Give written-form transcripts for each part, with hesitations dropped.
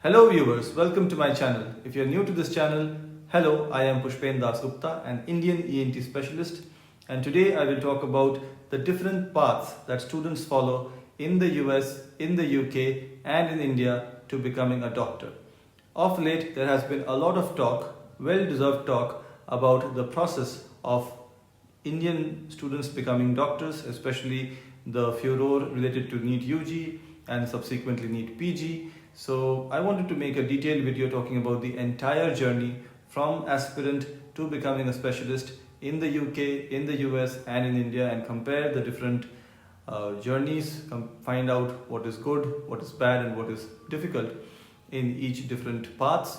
Hello viewers, welcome to my channel. If you are new to this channel, hello, I am Puspen Dasgupta, an Indian ENT specialist, and today I will talk about the different paths that students follow in the US, in the UK and in India to becoming a doctor. Of late, there has been a lot of talk, well-deserved talk, about the process of Indian students becoming doctors, especially the furor related to NEET UG and subsequently NEET PG. So I wanted to make a detailed video talking about the entire journey from aspirant to becoming a specialist in the UK, in the US and in India, and compare the different journeys, find out what is good, what is bad and what is difficult in each different paths.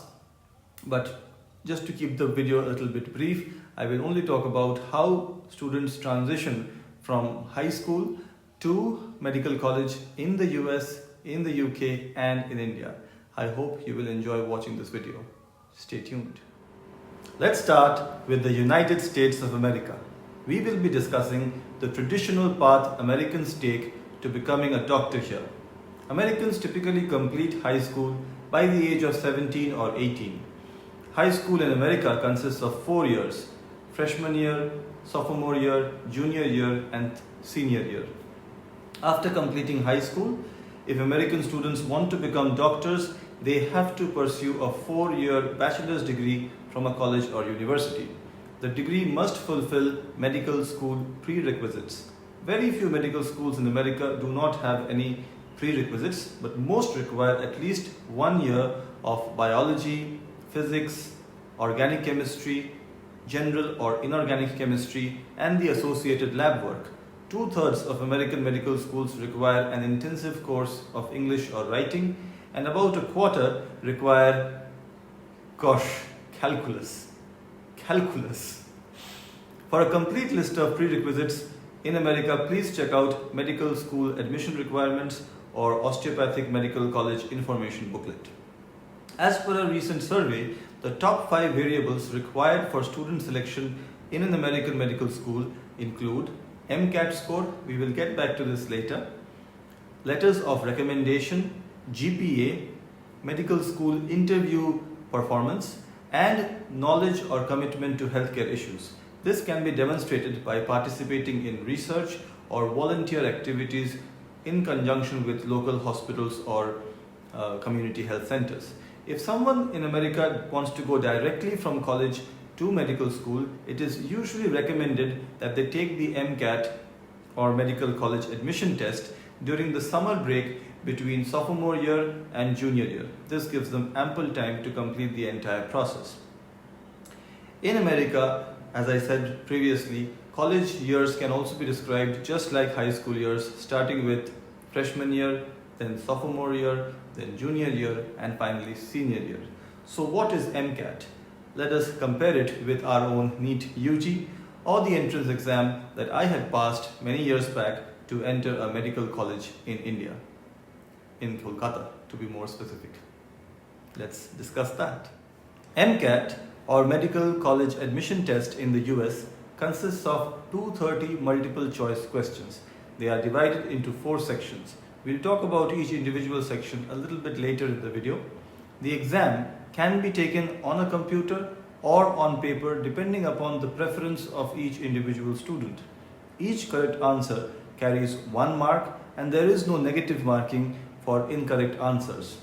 But just to keep the video a little bit brief, I will only talk about how students transition from high school to medical college in the US, in the UK and in India. I hope you will enjoy watching this video. Stay tuned. Let's start with the United States of America. We will be discussing the traditional path Americans take to becoming a doctor here. Americans typically complete high school by the age of 17 or 18. High school in America consists of 4 years: freshman year, sophomore year, junior year and senior year. After completing high school, if American students want to become doctors, they have to pursue a 4-year bachelor's degree from a college or university. The degree must fulfill medical school prerequisites. Very few medical schools in America do not have any prerequisites, but most require at least 1 year of biology, physics, organic chemistry, general or inorganic chemistry, and the associated lab work. 2/3 of American medical schools require an intensive course of English or writing, and about a quarter require, calculus. For a complete list of prerequisites in America, please check out Medical School Admission Requirements or Osteopathic Medical College Information Booklet. As per a recent survey, the top 5 variables required for student selection in an American medical school include MCAT score, we will get back to this later, letters of recommendation, GPA, medical school interview performance, and knowledge or commitment to healthcare issues. This can be demonstrated by participating in research or volunteer activities in conjunction with local hospitals or community health centers. If someone in America wants to go directly from college to medical school, it is usually recommended that they take the MCAT or medical college admission test during the summer break between sophomore year and junior year. This gives them ample time to complete the entire process. In America, as I said previously, college years can also be described just like high school years, starting with freshman year, then sophomore year, then junior year, and finally senior year. So what is MCAT? Let us compare it with our own NEET UG or the entrance exam that I had passed many years back to enter a medical college in India, in Kolkata to be more specific. Let's discuss that. MCAT or Medical College Admission Test in the US consists of 230 multiple choice questions. They are divided into 4 sections. We'll talk about each individual section a little bit later in the video. The exam can be taken on a computer or on paper depending upon the preference of each individual student. Each correct answer carries 1 mark and there is no negative marking for incorrect answers.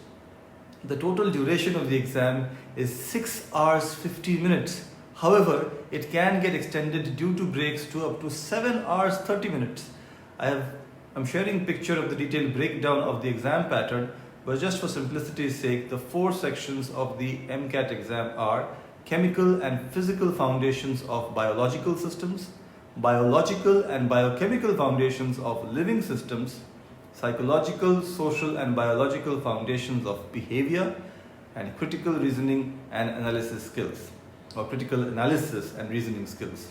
The total duration of the exam is 6 hours 50 minutes. However, it can get extended due to breaks to up to 7 hours 30 minutes. I'm sharing a picture of the detailed breakdown of the exam pattern, but just for simplicity's sake, the 4 sections of the MCAT exam are chemical and physical foundations of biological systems, biological and biochemical foundations of living systems, psychological, social and biological foundations of behavior, and critical reasoning and analysis skills, or critical analysis and reasoning skills.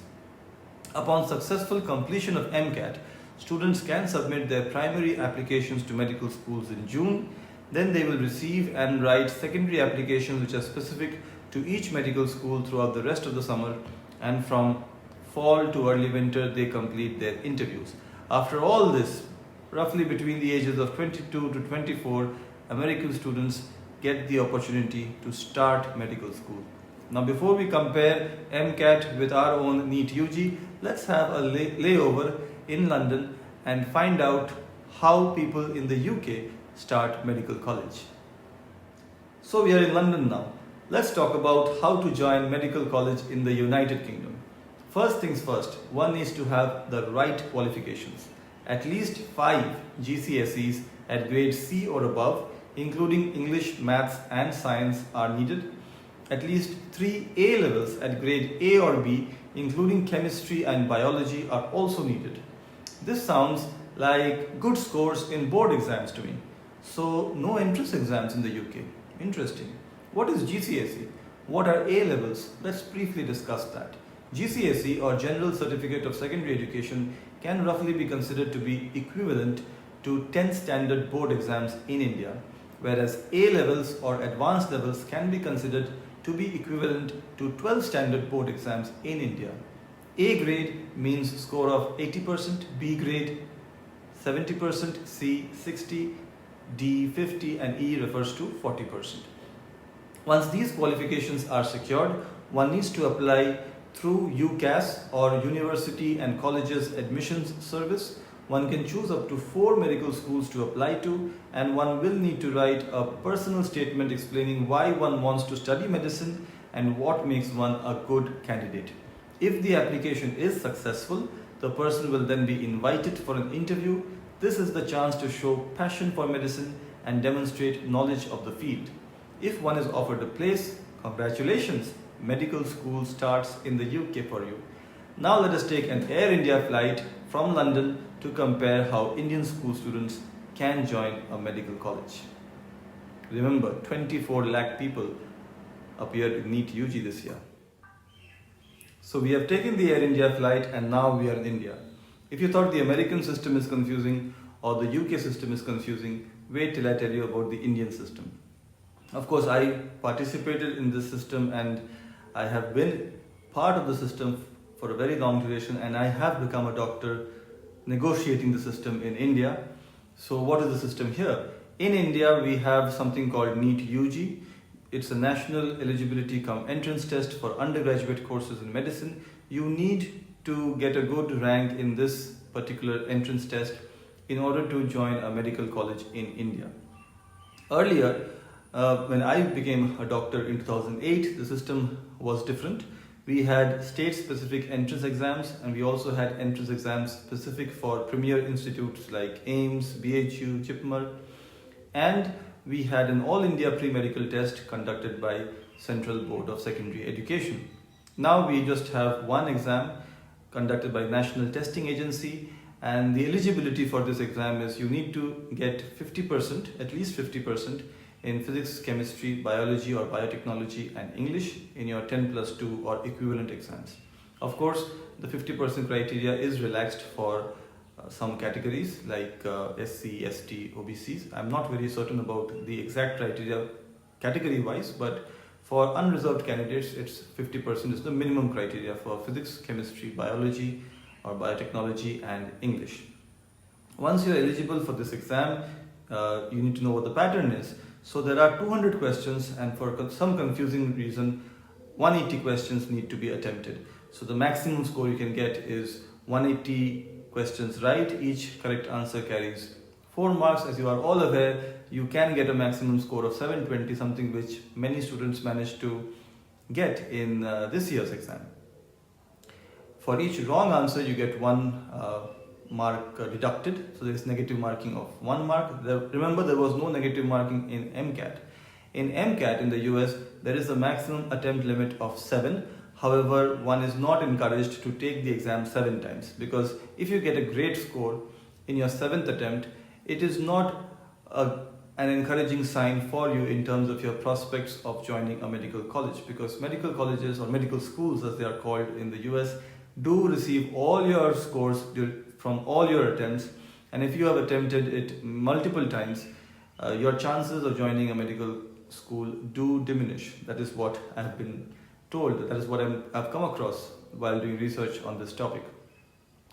Upon successful completion of MCAT, students can submit their primary applications to medical schools in June. Then they will receive and write secondary applications which are specific to each medical school throughout the rest of the summer, and from fall to early winter they complete their interviews. After all this, roughly between the ages of 22 to 24, American students get the opportunity to start medical school. Now before we compare MCAT with our own NEET UG, let's have a layover in London and find out how people in the UK start medical college. So we are in London now. Let's talk about how to join medical college in the United Kingdom. First things first, one needs to have the right qualifications. At least 5 GCSEs at grade C or above, including English, Maths and Science are needed. At least 3 A levels at grade A or B, including Chemistry and Biology, are also needed. This sounds like good scores in board exams to me. So no entrance exams in the UK. Interesting. What is GCSE? What are A levels? Let's briefly discuss that. GCSE or General Certificate of Secondary Education can roughly be considered to be equivalent to 10 standard board exams in India, whereas A levels or advanced levels can be considered to be equivalent to 12 standard board exams in India. A grade means score of 80%, B grade 70%, C 60%, D 50% and E refers to 40%. Once these qualifications are secured, one needs to apply through UCAS or University and Colleges Admissions Service. One can choose up to 4 medical schools to apply to, and one will need to write a personal statement explaining why one wants to study medicine and what makes one a good candidate. If the application is successful, the person will then be invited for an interview. This is the chance to show passion for medicine and demonstrate knowledge of the field. If one is offered a place, congratulations, medical school starts in the UK for you. Now let us take an Air India flight from London to compare how Indian school students can join a medical college. Remember, 24 lakh people appeared in NEET UG this year. So we have taken the Air India flight and now we are in India. If you thought the American system is confusing or the UK system is confusing, wait till I tell you about the Indian system. Of course, I participated in this system and I have been part of the system for a very long duration, and I have become a doctor negotiating the system in India. So what is the system here? In India, we have something called NEET UG. It's a national eligibility cum entrance test for undergraduate courses in medicine. You need to get a good rank in this particular entrance test in order to join a medical college in India. Earlier, when I became a doctor in 2008, the system was different. We had state-specific entrance exams, and we also had entrance exams specific for premier institutes like AIMS, BHU, JIPMER, and we had an all-India pre-medical test conducted by Central Board of Secondary Education. Now we just have one exam conducted by National Testing Agency, and the eligibility for this exam is you need to get 50%, at least 50%, in physics, chemistry, biology or biotechnology and English in your 10+2 or equivalent exams. Of course, the 50% criteria is relaxed for some categories like SC, ST, OBCs. I'm not very certain about the exact criteria category wise, but for unreserved candidates, it's 50% is the minimum criteria for physics, chemistry, biology or biotechnology and English. Once you're eligible for this exam, you need to know what the pattern is. So there are 200 questions, and for some confusing reason, 180 questions need to be attempted. So the maximum score you can get is 180 questions right. Each correct answer carries 4 marks. As you are all aware, you can get a maximum score of 720, something which many students managed to get in this year's exam. For each wrong answer, you get 1 mark deducted, so there is negative marking of 1 mark. Remember, there was no negative marking in MCAT. In MCAT in the US, there is a maximum attempt limit of 7. However, one is not encouraged to take the exam 7 times, because if you get a great score in your 7th attempt, it is not an encouraging sign for you in terms of your prospects of joining a medical college, because medical colleges or medical schools as they are called in the US do receive all your scores from all your attempts, and if you have attempted it multiple times, your chances of joining a medical school do diminish. That is what I have been told, that is what I've come across while doing research on this topic.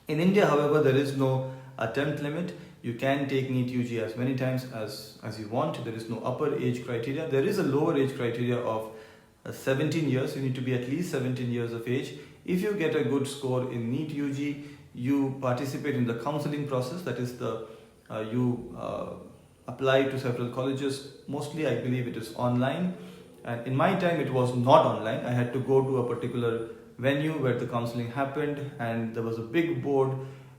In India, however, there is no attempt limit. You can take NEET UG as many times as you want. There is no upper age criteria. There is a lower age criteria of 17 years. You need to be at least 17 years of age. If you get a good score in NEET UG, you participate in the counseling process. That is you apply to several colleges. Mostly I believe it is online, and in my time it was not online. I had to go to a particular venue where the counseling happened, and there was a big board,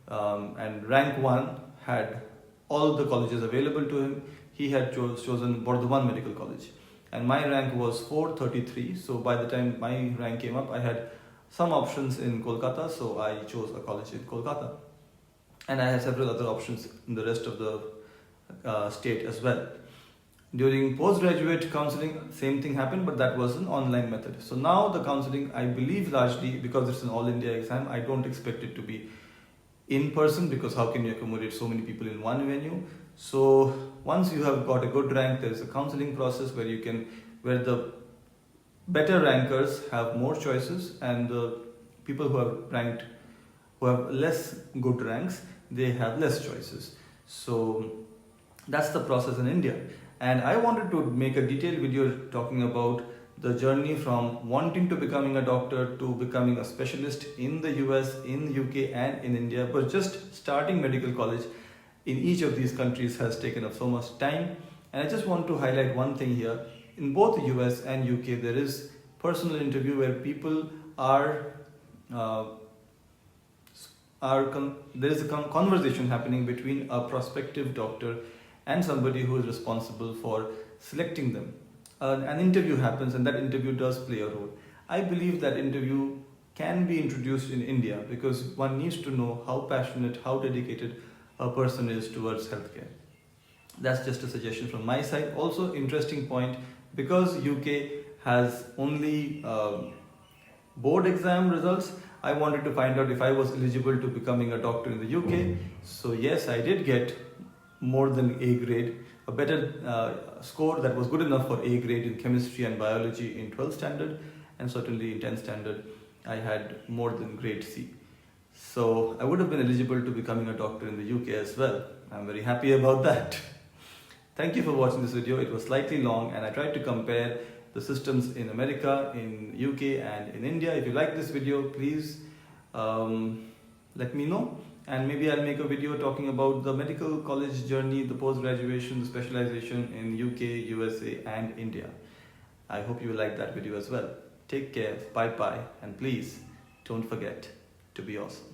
and rank 1 had all the colleges available to him. He had chosen Bardhaman Medical College, and my rank was 433. So by the time my rank came up, I had some options in Kolkata, so I chose a college in Kolkata, and I had several other options in the rest of the state as well. During postgraduate counseling, same thing happened, but that was an online method. So now the counseling, I believe largely, because it's an all India exam, I don't expect it to be in person, because how can you accommodate so many people in one venue? So once you have got a good rank, there is a counseling process where the better rankers have more choices, and the people who have less good ranks, they have less choices. So that's the process in India. And I wanted to make a detailed video talking about the journey from wanting to becoming a doctor to becoming a specialist in the US, in the UK and in India. But just starting medical college in each of these countries has taken up so much time. And I just want to highlight one thing here. In both the US and UK, there is personal interview where people there is a conversation happening between a prospective doctor and somebody who is responsible for selecting them. An interview happens, and that interview does play a role. I believe that interview can be introduced in India, because one needs to know how passionate, how dedicated a person is towards healthcare. That's just a suggestion from my side. Also, interesting point, because UK has only board exam results, I wanted to find out if I was eligible to becoming a doctor in the UK. So yes, I did get more than A grade, a better score that was good enough for A grade in chemistry and biology in 12th standard, and certainly in 10th standard I had more than grade C. So I would have been eligible to becoming a doctor in the UK as well. I'm very happy about that. Thank you for watching this video. It was slightly long, and I tried to compare the systems in America, in UK and in India. If you like this video, please let me know. And maybe I'll make a video talking about the medical college journey, the post-graduation, the specialization in UK, USA and India. I hope you will like that video as well. Take care, bye-bye, and please don't forget to be awesome.